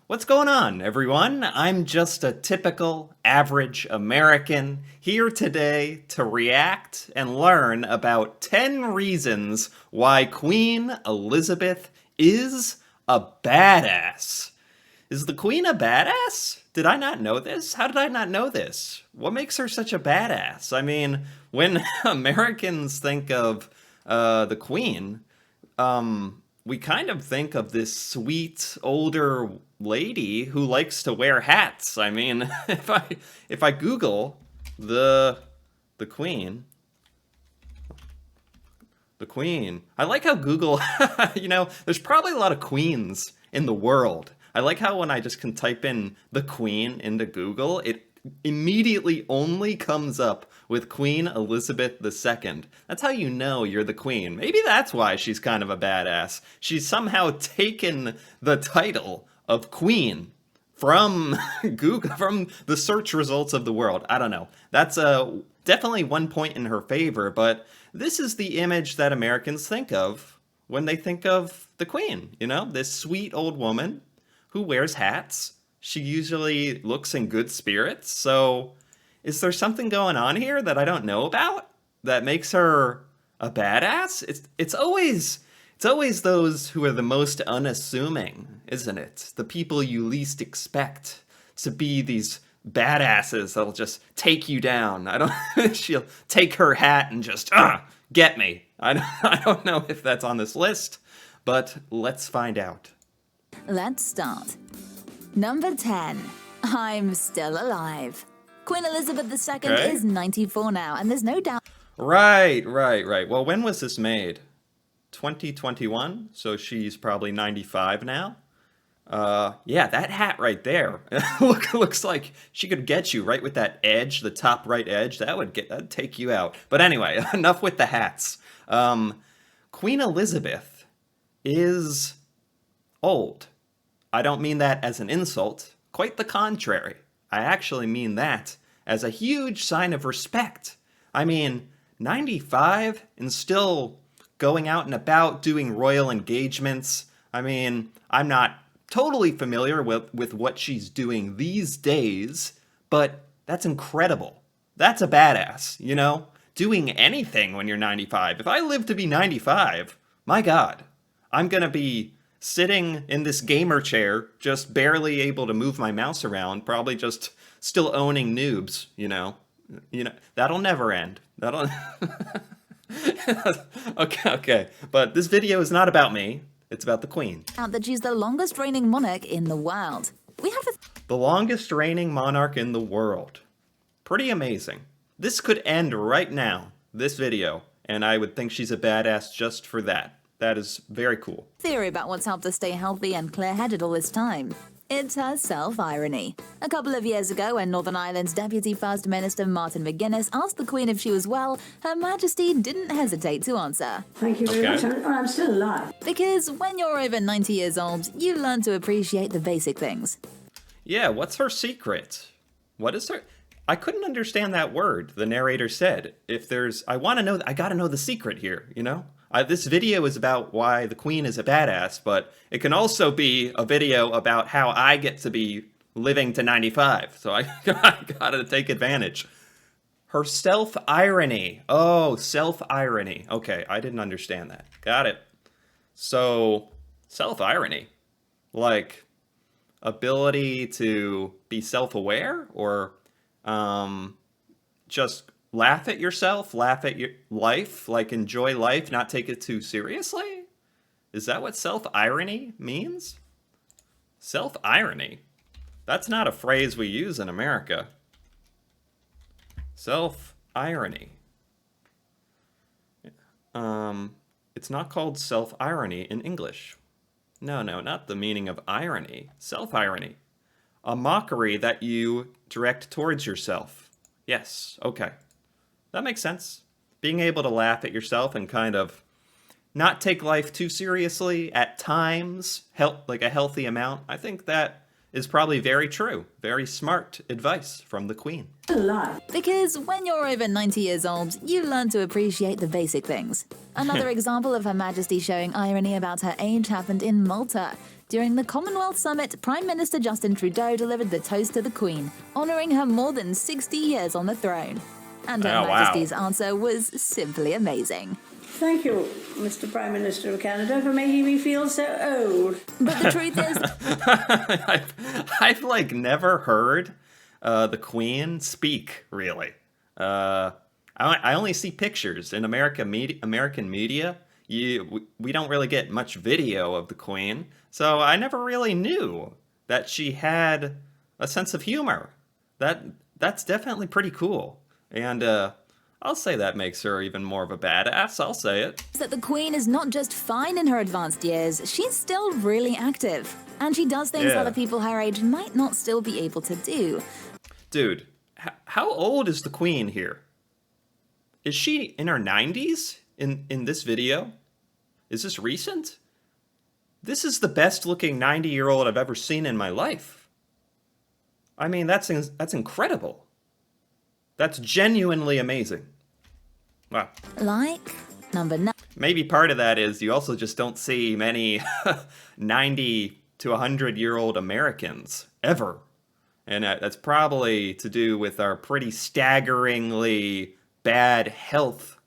What's going on, everyone? I'm just a typical, average American here today to react and learn about 10 reasons why Queen Elizabeth is a badass. Is the Queen a badass? Did I not know this? How did I not know this? What makes her such a badass? I mean, when Americans think of the Queen, we kind of think of this sweet older lady who likes to wear hats. I mean, if I Google the the Queen, the Queen. I like how Google, there's probably a lot of queens in the world. I like how when I just can type in the Queen into Google, it immediately only comes up with Queen Elizabeth II. That's how you know you're the Queen. Maybe that's why she's kind of a badass. She's somehow taken the title of Queen from Google, from the search results of the world. I don't know. That's definitely one point in her favor, but this is the image that Americans think of when they think of the Queen. This sweet old woman who wears hats. She usually looks in good spirits. So, is there something going on here that I don't know about that makes her a badass? It's always those who are the most unassuming, isn't it? The people you least expect to be these badasses that'll just take you down. I don't. She'll take her hat and just get me. I don't know if that's on this list, but let's find out. Let's start. Number 10. I'm still alive. Queen Elizabeth II Okay. is 94 now, and there's no doubt Right. Well, when was this made? 2021, so she's probably 95 now. Yeah, that hat right there. Looks like she could get you right with that edge, the top right edge. That'd take you out. But anyway, enough with the hats. Queen Elizabeth is old. I don't mean that as an insult. Quite the contrary. I actually mean that as a huge sign of respect. I mean, 95 and still going out and about doing royal engagements. I mean, I'm not totally familiar with what she's doing these days, but that's incredible. That's a badass. Doing anything when you're 95. If I live to be 95, my God, I'm going to be sitting in this gamer chair, just barely able to move my mouse around, probably just still owning noobs, that'll never end. That'll okay. But this video is not about me. It's about the Queen. that she's the longest reigning monarch in the world. We have a The longest reigning monarch in the world. Pretty amazing. This could end right now, this video, and I would think she's a badass just for that. That is very cool. theory about what's helped her stay healthy and clear-headed all this time. It's her self-irony. A couple of years ago, when Northern Ireland's Deputy First Minister Martin McGuinness asked the Queen if she was well, Her Majesty didn't hesitate to answer. Thank you very Okay. much. I'm still alive. Because when you're over 90 years old, you learn to appreciate the basic things. Yeah, what's her secret? What is her... I couldn't understand that word, the narrator said. I want to know, I gotta know the secret here. This video is about why the Queen is a badass, but it can also be a video about how I get to be living to 95. So I gotta take advantage. Her self-irony. Oh, self-irony. Okay, I didn't understand that. Got it. So, self-irony. Like, ability to be self-aware? Or just laugh at yourself, laugh at your life, like enjoy life, not take it too seriously? Is that what self-irony means? Self-irony? That's not a phrase we use in America. Self-irony. It's not called self-irony in English. No, not the meaning of irony. Self-irony. A mockery that you direct towards yourself. Yes, okay. That makes sense. Being able to laugh at yourself and kind of not take life too seriously at times, like a healthy amount. I think that is probably very true. Very smart advice from the Queen. Because when you're over 90 years old, you learn to appreciate the basic things. Another example of Her Majesty showing irony about her age happened in Malta. During the Commonwealth Summit, Prime Minister Justin Trudeau delivered the toast to the Queen, honouring her more than 60 years on the throne. And Her Oh, wow. Majesty's answer was simply amazing. Thank you, Mr. Prime Minister of Canada, for making me feel so old. But the truth is, I've like never heard the Queen speak, really. I only see pictures in American media. We don't really get much video of the Queen, so I never really knew that she had a sense of humor. That's definitely pretty cool, and I'll say that makes her even more of a badass. I'll say it. that the Queen is not just fine in her advanced years, she's still really active. And she does things Yeah. other people her age might not still be able to do. Dude, how old is the Queen here? Is she in her 90s in this video? Is this recent? This is the best looking 90-year-old I've ever seen in my life. I mean, that's incredible. That's genuinely amazing. Wow. Like number 9. Maybe part of that is you also just don't see many 90 to 100-year-old Americans ever. And that's probably to do with our pretty staggeringly bad health.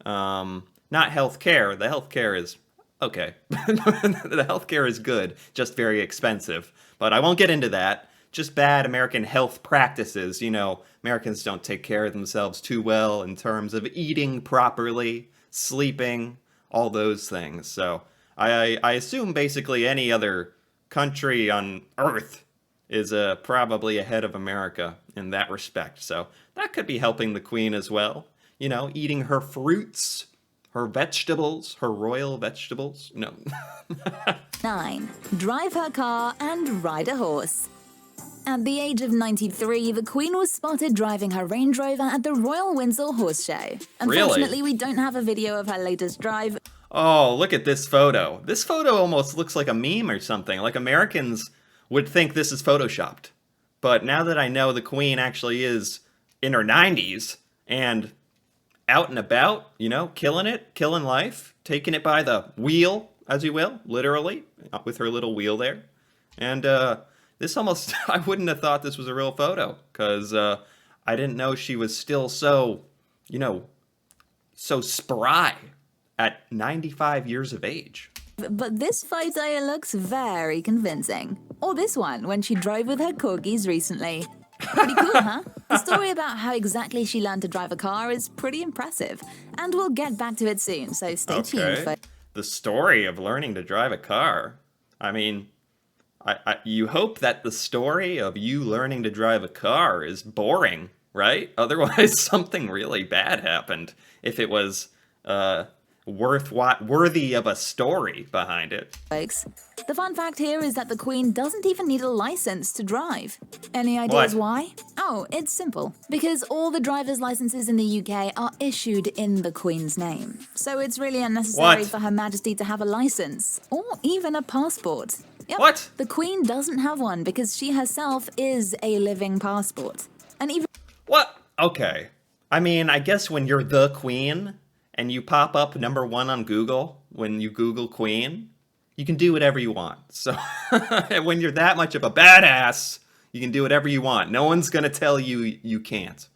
Not health care. The health care is okay. The health care is good, just very expensive. But I won't get into that. Just bad American health practices. You know, Americans don't take care of themselves too well in terms of eating properly, sleeping, all those things. So I assume basically any other country on Earth is probably ahead of America in that respect. So that could be helping the Queen as well. You know, eating her fruits, her vegetables, her royal vegetables. No. 9. Drive her car and ride a horse. At the age of 93, the Queen was spotted driving her Range Rover at the Royal Windsor Horse Show. Unfortunately, we don't have a video of her latest drive. Oh, look at this photo. This photo almost looks like a meme or something. Like Americans would think this is photoshopped. But now that I know the Queen actually is in her 90s and out and about, you know, killing it, killing life, taking it by the wheel, as you will, literally, with her little wheel there. And this almost, I wouldn't have thought this was a real photo, because I didn't know she was still so, you know, so spry at 95 years of age. But this photo looks very convincing. Or this one, when she drove with her corgis recently. Pretty cool, huh? The story about how exactly she learned to drive a car is pretty impressive. And we'll get back to it soon, so stay tuned for... The story of learning to drive a car. I mean, you hope that the story of you learning to drive a car is boring, right? Otherwise, something really bad happened if it was worthy of a story behind it. Folks. The fun fact here is that the Queen doesn't even need a license to drive. Any ideas What? why? Oh, it's simple. Because all the driver's licenses in the UK are issued in the Queen's name. So it's really unnecessary What? for Her Majesty to have a license, or even a passport. Yep. What? The Queen doesn't have one because she herself is a living passport. And even What? Okay. I mean, I guess when you're the Queen and you pop up #1 on Google, when you Google Queen, you can do whatever you want. So when you're that much of a badass, you can do whatever you want. No one's going to tell you you can't,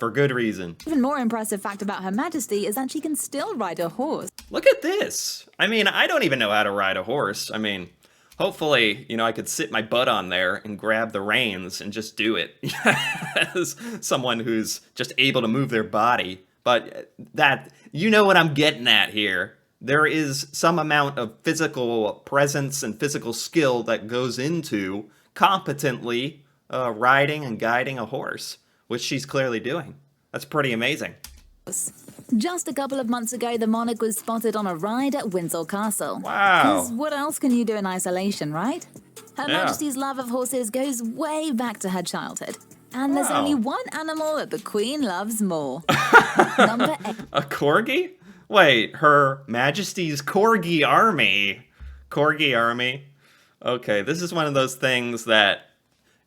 for good reason. even more impressive fact about Her Majesty is that she can still ride a horse. Look at this. I mean, I don't even know how to ride a horse. I mean, hopefully, you know, I could sit my butt on there and grab the reins and just do it as someone who's just able to move their body. But that, you know what I'm getting at here. There is some amount of physical presence and physical skill that goes into competently riding and guiding a horse, which she's clearly doing. That's pretty amazing. Just a couple of months ago, the monarch was spotted on a ride at Windsor Castle. Wow. 'Cause what else can you do in isolation, right? Her Yeah. Majesty's love of horses goes way back to her childhood. And there's Wow. only one animal that the Queen loves more. Number 8. A corgi? Wait, Her Majesty's Corgi Army. Corgi Army. Okay, this is one of those things that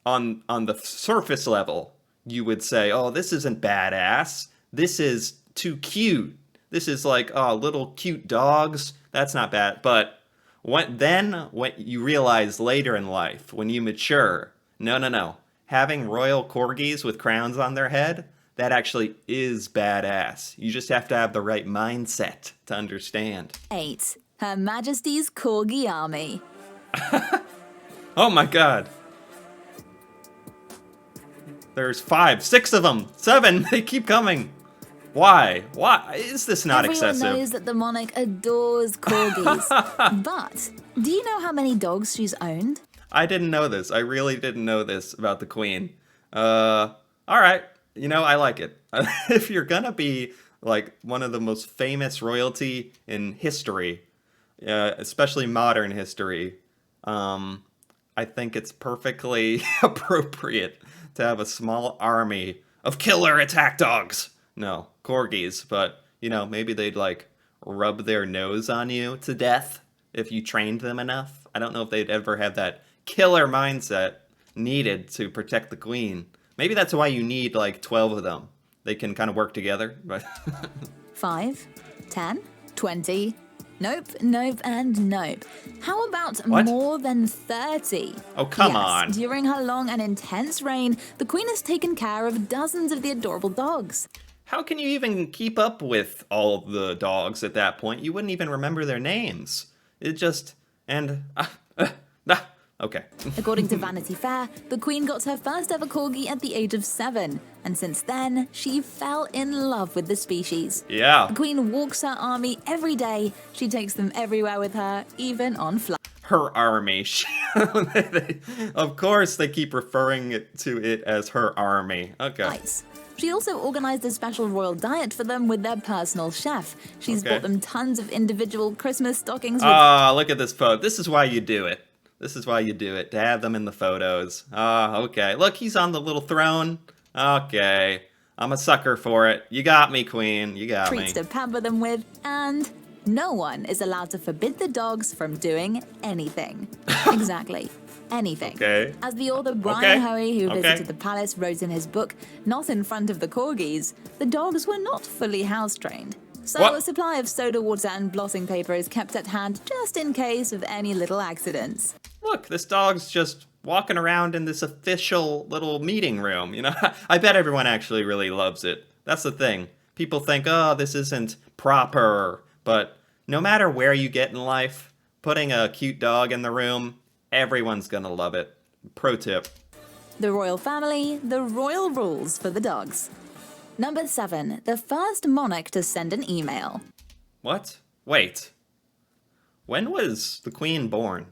on the surface level you would say, "Oh, this isn't badass. This is too cute. This is like, oh, little cute dogs. That's not bad." But when you realize later in life, when you mature, no, no, no. Having royal corgis with crowns on their head, that actually is badass. You just have to have the right mindset to understand. 8. Her Majesty's Corgi Army. Oh my god. There's 5, 6 of them, 7. They keep coming. Why? Why is this not Everyone excessive? knows that the monarch adores corgis. But do you know how many dogs she's owned? I didn't know this. I really didn't know this about the queen. All right. You know, I like it. If you're gonna be like one of the most famous royalty in history, especially modern history, I think it's perfectly appropriate to have a small army of killer attack dogs. No, corgis, but, you know, maybe they'd, like, rub their nose on you to death if you trained them enough. I don't know if they'd ever have that killer mindset needed to protect the queen. Maybe that's why you need, like, 12 of them. They can kind of work together, but... 5, 10, 20. Nope, nope, and nope. How about What? more than 30? Oh, come Yes, on. During her long and intense reign, the Queen has taken care of dozens of the adorable dogs. How can you even keep up with all of the dogs at that point? You wouldn't even remember their names. It just... and... okay. According to Vanity Fair, the Queen got her first ever corgi at the age of 7, and since then, she fell in love with the species. Yeah. The Queen walks her army every day. She takes them everywhere with her, even on flight. Her army. Of course they keep referring to it as her army. Okay. She also organized a special royal diet for them with their personal chef. She's Okay. bought them tons of individual Christmas stockings with Ah, look at this photo. This is why you do it. This is why you do it, to have them in the photos. Ah, okay. Look, he's on the little throne. Okay. I'm a sucker for it. You got me, queen. You got me. treats to pamper them with, and no one is allowed to forbid the dogs from doing anything. Exactly. Anything. Okay. As the author Brian Okay. Hoey, who Okay. visited the palace, wrote in his book, Not in Front of the Corgis, the dogs were not fully house-trained. So What? a supply of soda water and blotting paper is kept at hand just in case of any little accidents. Look, this dog's just walking around in this official little meeting room, you know? I bet everyone actually really loves it. That's the thing. People think, oh, this isn't proper. But no matter where you get in life, putting a cute dog in the room, everyone's gonna love it. Pro tip. The royal family, the royal rules for the dogs. Number 7, the first monarch to send an email. What? Wait. When was the queen born?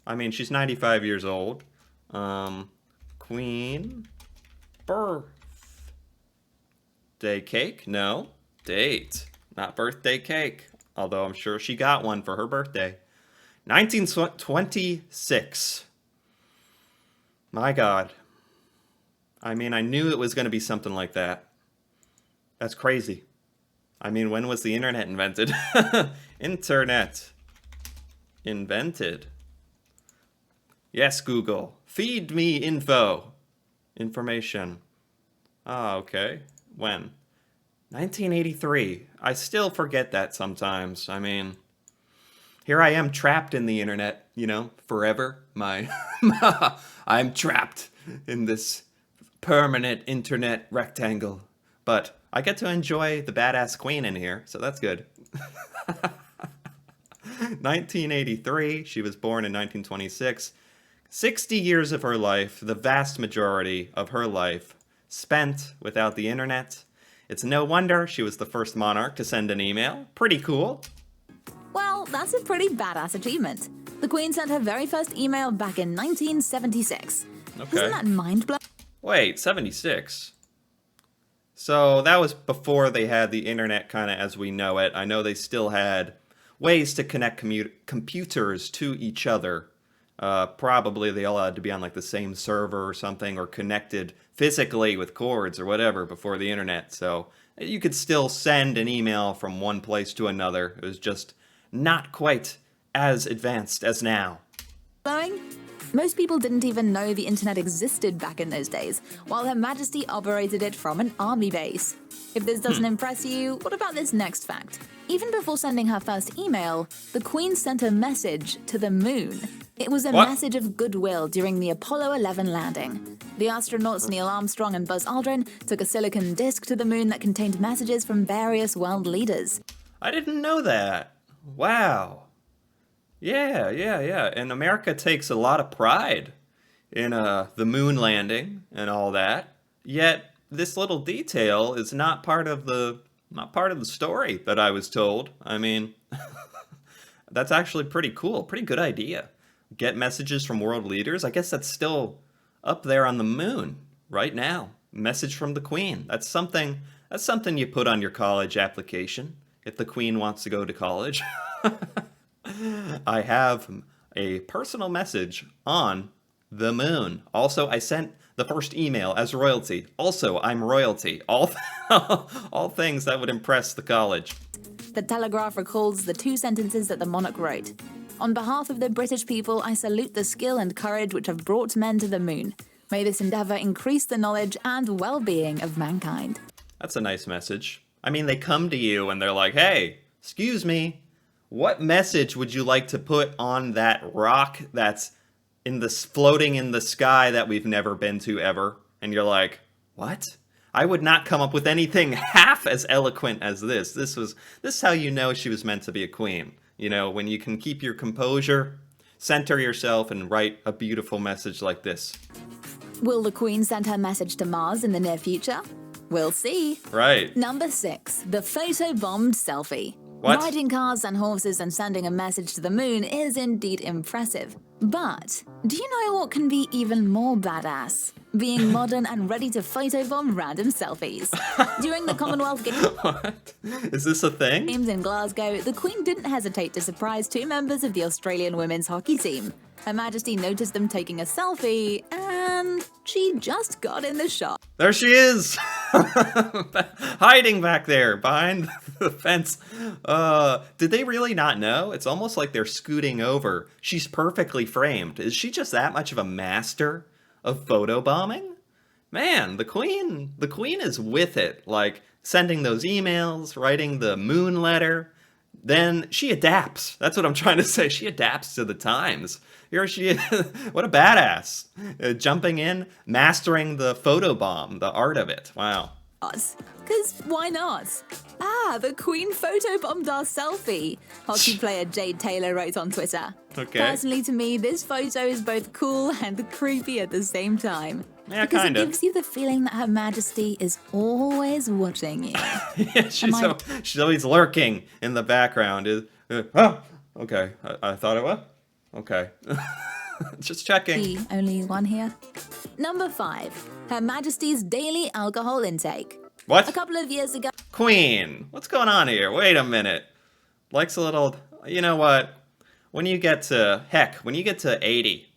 I mean, she's 95 years old. Queen birthday cake? No. Date. Not birthday cake. Although I'm sure she got one for her birthday. 1926. My God. I mean, I knew it was going to be something like that. That's crazy. I mean, when was the internet invented? Internet. Invented. Yes, Google. Feed me info. Information. Ah, okay. When? 1983. I still forget that sometimes. I mean, here I am trapped in the internet, you know, forever. I'm trapped in this permanent internet rectangle. But I get to enjoy the badass queen in here, so that's good. 1983, she was born in 1926. 60 years of her life, the vast majority of her life, spent without the internet. It's no wonder she was the first monarch to send an email. Pretty cool. Well, that's a pretty badass achievement. The Queen sent her very first email back in 1976. Okay. Isn't that mind-blowing? Wait, 76? So that was before they had the internet kind of as we know it. I know they still had ways to connect computers to each other. Probably they all had to be on like the same server or something, or connected physically with cords or whatever before the internet. So you could still send an email from one place to another. It was just not quite as advanced as now. flowing? Most people didn't even know the internet existed back in those days, while Her Majesty operated it from an army base. If this doesn't impress you, what about this next fact? Even before sending her first email, the Queen sent a message to the moon. It was a What? message of goodwill during the Apollo 11 landing. The astronauts Neil Armstrong and Buzz Aldrin took a silicon disc to the moon that contained messages from various world leaders. I didn't know that. Wow. Yeah. And America takes a lot of pride in the moon landing and all that. Yet this little detail is not part of the story that I was told. I mean, that's actually pretty cool. Pretty good idea. Get messages from world leaders. I guess that's still up there on the moon right now. Message from the Queen. That's something you put on your college application if the Queen wants to go to college. I have a personal message on the moon. Also, I sent the first email as royalty. Also, I'm royalty. All things that would impress the college. The Telegraph recalls the two sentences that the monarch wrote. On behalf of the British people, I salute the skill and courage which have brought men to the moon. May this endeavour increase the knowledge and well-being of mankind. That's a nice message. I mean, they come to you and they're like, hey, excuse me, what message would you like to put on that rock that's floating in the sky that we've never been to ever? And you're like, what? I would not come up with anything half as eloquent as this. This is how you know she was meant to be a queen. You know, when you can keep your composure, center yourself, and write a beautiful message like this. Will the Queen send her message to Mars in the near future? We'll see. Right. Number 6. The photo-bombed selfie. What? Riding cars and horses and sending a message to the moon is indeed impressive. But do you know what can be even more badass? Being modern and ready to photobomb random selfies. During the Commonwealth What? Is this a thing? Games in Glasgow, the Queen didn't hesitate to surprise two members of the Australian women's hockey team. Her Majesty noticed them taking a selfie, and she just got in the shot. There she is! Hiding back there behind the fence. Did they really not know? It's almost like they're scooting over. She's perfectly framed. Is she just that much of a master of photobombing? Man, the Queen is with it. Like, sending those emails, writing the moon letter. Then she adapts. That's what I'm trying to say. She adapts to the times. Here she is. What a badass. Jumping in, mastering the photobomb, the art of it. Wow. Because why not? The Queen photobombed our selfie, hockey player Jade Taylor wrote on Twitter. Okay. Personally, to me, this photo is both cool and creepy at the same time. Yeah, because kinda. it gives you the feeling that Her Majesty is always watching you. Yeah, she's always lurking in the background. Okay. I thought it was. Okay. Just checking. The only one here. Number 5. Her Majesty's daily alcohol intake. A What? couple of years ago, Queen, what's going on here? Wait a minute. Likes a little... You know what? When you get to 80,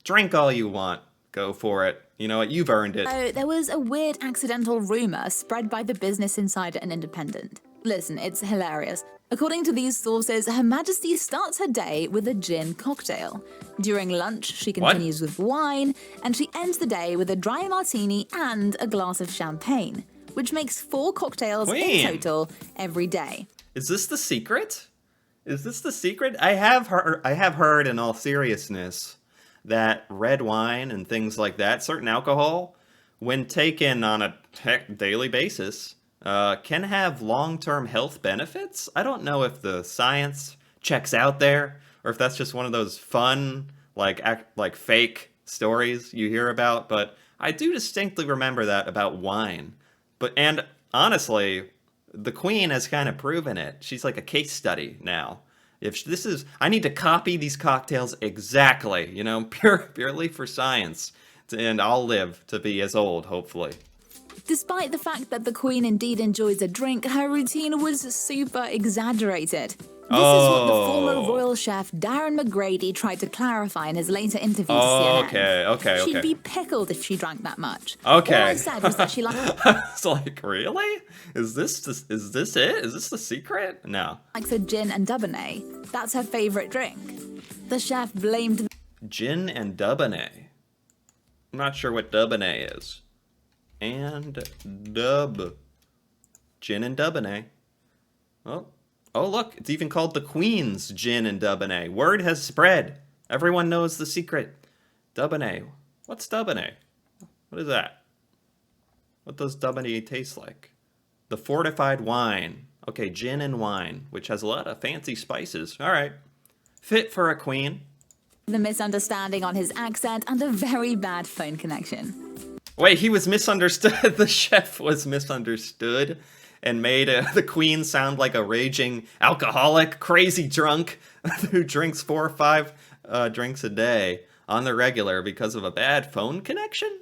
drink all you want. Go for it. You know what? You've earned it. there was a weird accidental rumor spread by the Business Insider and Independent. Listen, it's hilarious. According to these sources, Her Majesty starts her day with a gin cocktail. During lunch, she continues with wine, and she ends the day with a dry martini and a glass of champagne, which makes 4 cocktails Queen. in total every day. Is this the secret? Is this the secret? I have heard in all seriousness that red wine and things like that, certain alcohol, when taken on a daily basis, can have long-term health benefits. I don't know if the science checks out there, or if that's just one of those fun, like fake stories you hear about. But I do distinctly remember that about wine. And honestly, the Queen has kind of proven it. She's like a case study now. I need to copy these cocktails exactly, purely for science, and I'll live to be as old, hopefully. Despite the fact that the Queen indeed enjoys a drink, her routine was super exaggerated. This is what the former royal chef Darren McGrady tried to clarify in his later interview to CNN. Okay. She'd be pickled if she drank that much. Okay. All I said was that she It's like, really? Is this it? Is this the secret? No. likes a gin and Dubonnet. That's her favourite drink. The chef blamed Gin and Dubonnet. I'm not sure what Dubonnet is. And Dub. Gin and Dubonnet. Oh, look, it's even called the Queen's Gin and Dubonnet. Word has spread. Everyone knows the secret. Dubonnet. What's Dubonnet? What is that? What does Dubonnet taste like? The fortified wine. Okay, gin and wine, which has a lot of fancy spices. All right. Fit for a queen. The misunderstanding on his accent and a very bad phone connection. Wait, he was misunderstood. The chef was misunderstood and made the queen sound like a raging alcoholic, crazy drunk who drinks 4 or 5 drinks a day on the regular because of a bad phone connection?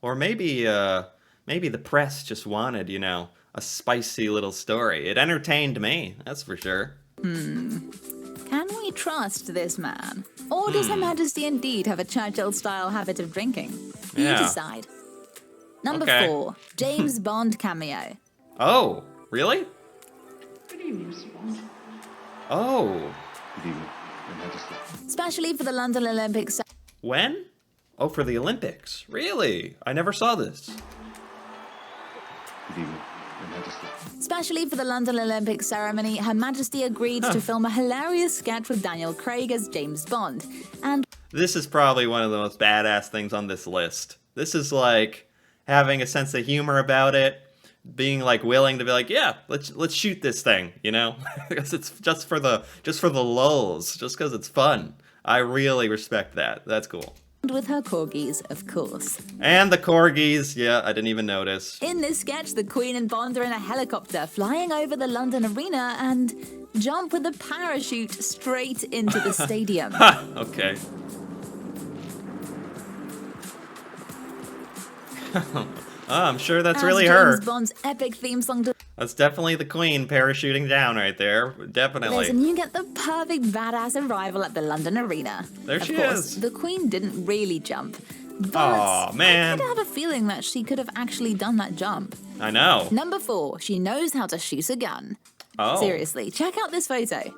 Or maybe the press just wanted, a spicy little story. It entertained me, that's for sure. Can we trust this man? Or does Her Majesty indeed have a Churchill-style habit of drinking? You Yeah. decide. Number Okay. 4, James Bond cameo. Oh, really? Good evening, Mr. Bond. Oh, Good evening, Your Majesty. Especially for the London Olympics. when? Oh, for the Olympics. Really? I never saw this. Good evening, Your Majesty. Especially for the London Olympics ceremony, Her Majesty agreed to film a hilarious sketch with Daniel Craig as James Bond. And This is probably one of the most badass things on this list. This is like having a sense of humor about it, being like willing to be like, yeah, let's shoot this thing, because it's just for the lulz, just because it's fun. I really respect that. That's cool. with her corgis, of course. And the corgis, yeah, I didn't even notice. In this sketch, the Queen and Bond are in a helicopter flying over the London Arena and jump with a parachute straight into the stadium. Okay. I'm sure that's really As her. James Bond's epic theme song That's definitely the Queen parachuting down right there. Definitely. plays, and you get the perfect badass arrival at the London Arena. There of she course, is. the Queen didn't really jump, but Aw, man. I could have a feeling that she could have actually done that jump. I know. Number 4, she knows how to shoot a gun. Oh. Seriously, check out this photo.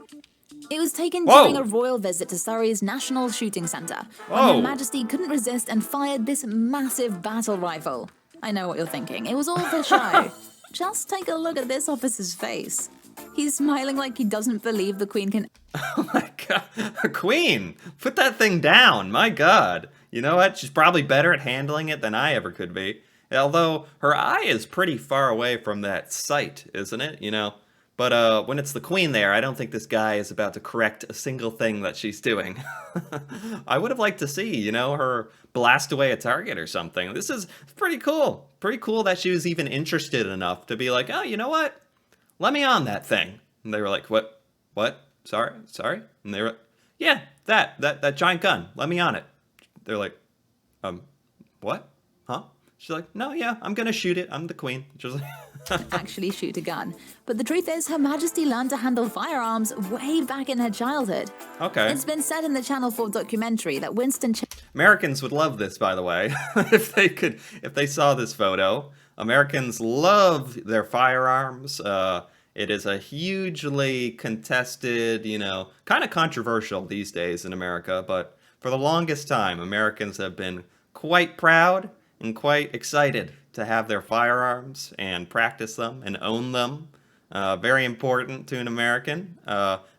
It was taken Whoa. during a royal visit to Surrey's National Shooting Centre, when Whoa. Her Majesty couldn't resist and fired this massive battle rifle. I know what you're thinking. It was all for show. Just take a look at this officer's face. He's smiling like he doesn't believe the Queen can. Oh my god. Queen, put that thing down. My god. You know what? She's probably better at handling it than I ever could be. Although her eye is pretty far away from that sight, isn't it? But when it's the Queen there, I don't think this guy is about to correct a single thing that she's doing. I would have liked to see, her blast away a target or something. This is pretty cool. Pretty cool that she was even interested enough to be like, oh, you know what? Let me on that thing. And they were like, what? Sorry? And they were, yeah, that giant gun. Let me on it. They're like, what? Huh? She's like, no, yeah, I'm gonna shoot it. I'm the Queen. She's like, actually shoot a gun. But the truth is, Her Majesty learned to handle firearms way back in her childhood. okay. It's been said in the Channel 4 documentary that Winston Americans would love this, by the way, if they saw this photo. Americans love their firearms. It is a hugely contested, kind of controversial these days in America, but for the longest time, Americans have been quite proud and quite excited to have their firearms and practice them and own them. Very important to an American.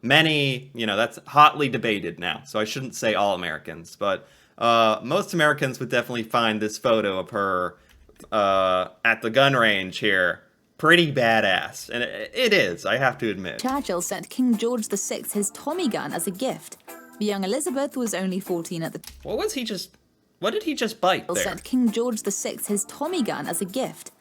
Many, that's hotly debated now, so I shouldn't say all Americans, but most Americans would definitely find this photo of her at the gun range here pretty badass. And it is, I have to admit. Churchill sent King George VI his Tommy gun as a gift. The young Elizabeth was only 14 at the time. What did he just bite there? Sent King George VI his Tommy gun as a gift.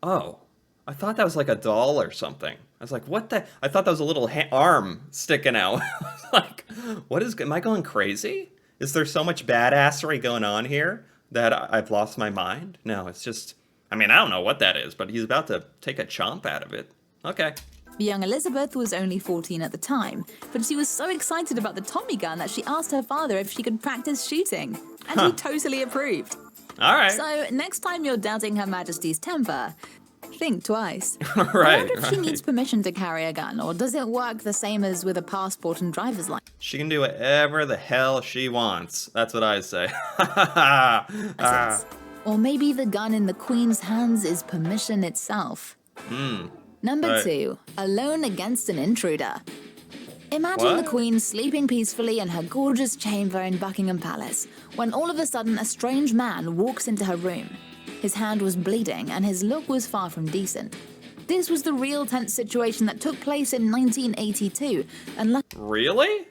Oh, I thought that was like a doll or something. I was like, what the? I thought that was a little arm sticking out. I was like, am I going crazy? Is there so much badassery going on here that I've lost my mind? No, it's just, I don't know what that is, but he's about to take a chomp out of it. Okay. The young Elizabeth was only 14 at the time, but she was so excited about the Tommy gun that she asked her father if she could practice shooting, and he totally approved. All right. So next time you're doubting Her Majesty's temper, think twice. I Right, wonder if she right. needs permission to carry a gun, or does it work the same as with a passport and driver's license? She can do whatever the hell she wants. That's what I say. Ah, Or maybe the gun in the Queen's hands is permission itself. Number Right. 2, alone against an intruder. Imagine the What? Queen sleeping peacefully in her gorgeous chamber in Buckingham Palace, when all of a sudden a strange man walks into her room. His hand was bleeding and his look was far from decent. This was the real tense situation that took place in 1982, and really?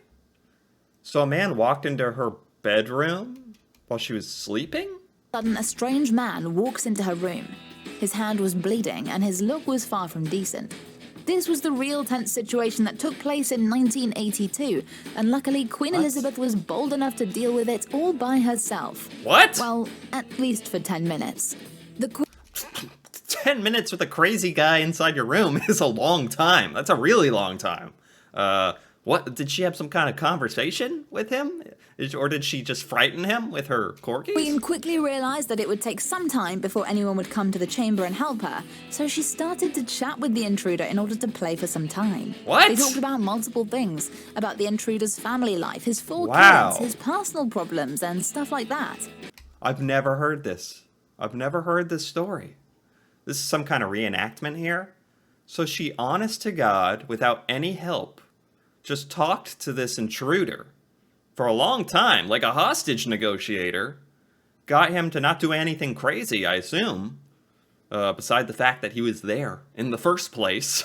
So a man walked into her bedroom while she was sleeping? sudden a strange man walks into her room. His hand was bleeding and his look was far from decent. This was the real tense situation that took place in 1982, and luckily Queen What? Elizabeth was bold enough to deal with it all by herself. What? Well, at least for 10 minutes. The Queen 10 minutes with a crazy guy inside your room is a long time. That's a really long time. What, did she have some kind of conversation with him? Or did she just frighten him with her corgis? quickly realized that it would take some time before anyone would come to the chamber and help her, so she started to chat with the intruder in order to play for some time. What? They talked about multiple things, about the intruder's family life, his 4 Wow. kids, his personal problems, and stuff like that. I've never heard this. I've never heard this story. This is some kind of reenactment here? So she, honest to God, without any help, just talked to this intruder for a long time, like a hostage negotiator, got him to not do anything crazy, I assume, beside the fact that he was there in the first place.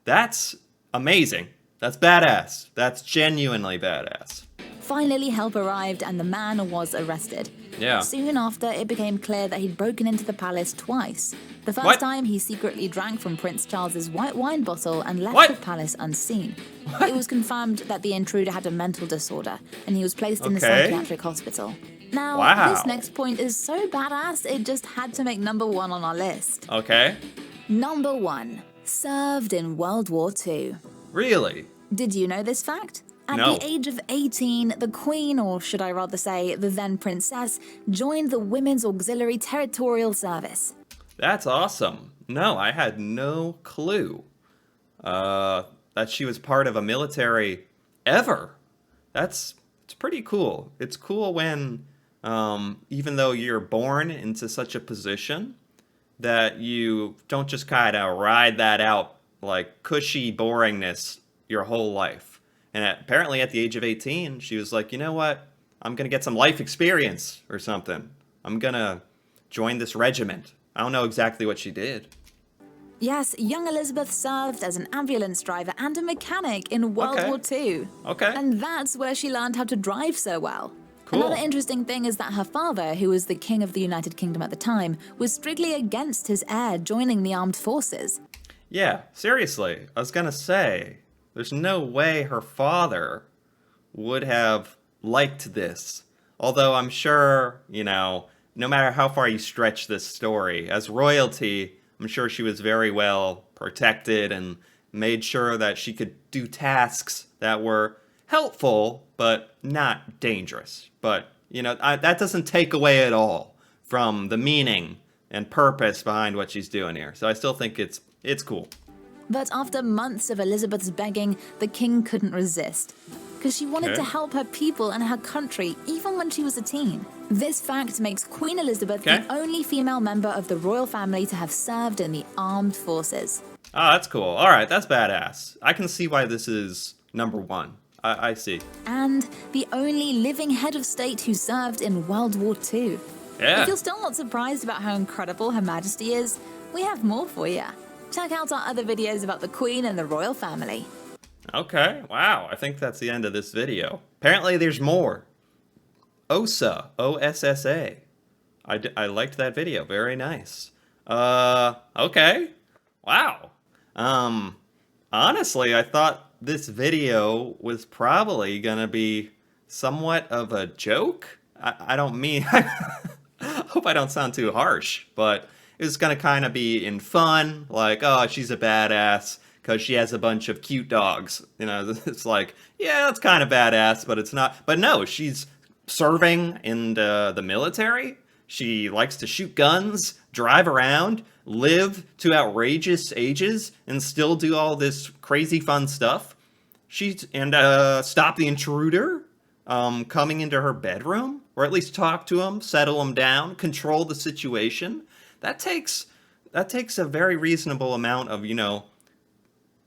That's amazing. That's badass. That's genuinely badass. Finally, help arrived and the man was arrested. Yeah. Soon after, it became clear that he'd broken into the palace twice. The first What? time, he secretly drank from Prince Charles's white wine bottle and left What? the palace unseen. It was confirmed that the intruder had a mental disorder, and he was placed in a Okay. psychiatric hospital. Now, Wow. this next point is so badass, it just had to make number 1 on our list. Okay? Number 1. Served in World War II. Really? Did you know this fact? At No. the age of 18, the Queen, or should I rather say the then Princess, joined the Women's Auxiliary Territorial Service. That's awesome. No, I had no clue that she was part of a military ever. It's pretty cool. It's cool when, even though you're born into such a position, that you don't just kind of ride that out like cushy boringness your whole life. And apparently at the age of 18, she was like, you know what? I'm going to get some life experience or something. I'm going to join this regiment. I don't know exactly what she did. Yes, young Elizabeth served as an ambulance driver and a mechanic in World Okay. War II. Okay. And that's where she learned how to drive so well. Cool. Another interesting thing is that her father, who was the King of the United Kingdom at the time, was strictly against his heir joining the armed forces. Yeah, seriously. I was going to say, there's no way her father would have liked this. Although I'm sure, no matter how far you stretch this story, as royalty, I'm sure she was very well protected and made sure that she could do tasks that were helpful, but not dangerous. But, that doesn't take away at all from the meaning and purpose behind what she's doing here. So I still think it's cool. But after months of Elizabeth's begging, the king couldn't resist. Because she wanted Okay. to help her people and her country, even when she was a teen. This fact makes Queen Elizabeth Okay. the only female member of the royal family to have served in the armed forces. Oh, that's cool. All right, that's badass. I can see why this is number 1. I see. And the only living head of state who served in World War II. Yeah. If you're still not surprised about how incredible Her Majesty is, we have more for you. Check out our other videos about the Queen and the royal family. Okay, wow. I think that's the end of this video. Apparently there's more. OSSA, O-S-S-A. I liked that video. Very nice. Okay. Wow. Honestly, I thought this video was probably gonna be somewhat of a joke. I don't mean... I hope I don't sound too harsh, but it's gonna kind of be in fun, like, oh, she's a badass because she has a bunch of cute dogs. It's like, yeah, that's kind of badass, but it's not. But no, she's serving in the military, She likes to shoot guns, drive around, live to outrageous ages, and still do all this crazy fun stuff. Stop the intruder coming into her bedroom, or at least talk to him, settle him down, control the situation. That takes a very reasonable amount of,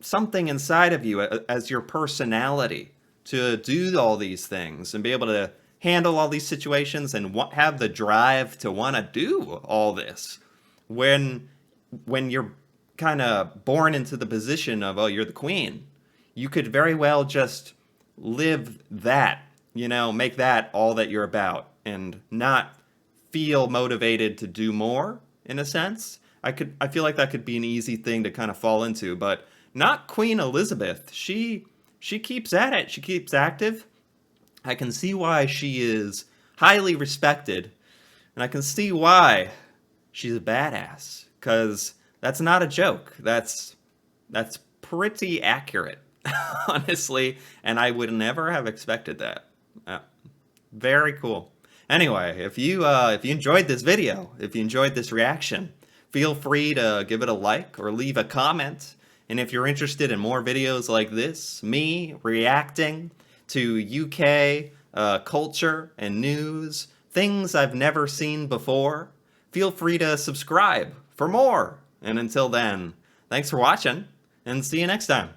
something inside of you as your personality to do all these things and be able to handle all these situations and have the drive to want to do all this when you're kind of born into the position of, oh, you're the queen. You could very well just live that, make that all that you're about and not feel motivated to do more, in a sense. I feel like that could be an easy thing to kind of fall into, but not Queen Elizabeth. She keeps at it. She keeps active. I can see why she is highly respected, and I can see why she's a badass, because that's not a joke. That's pretty accurate, honestly, and I would never have expected that. Very cool. Anyway, if you enjoyed this video, if you enjoyed this reaction, feel free to give it a like or leave a comment. And if you're interested in more videos like this, me reacting to UK culture and news, things I've never seen before, feel free to subscribe for more. And until then, thanks for watching, and see you next time.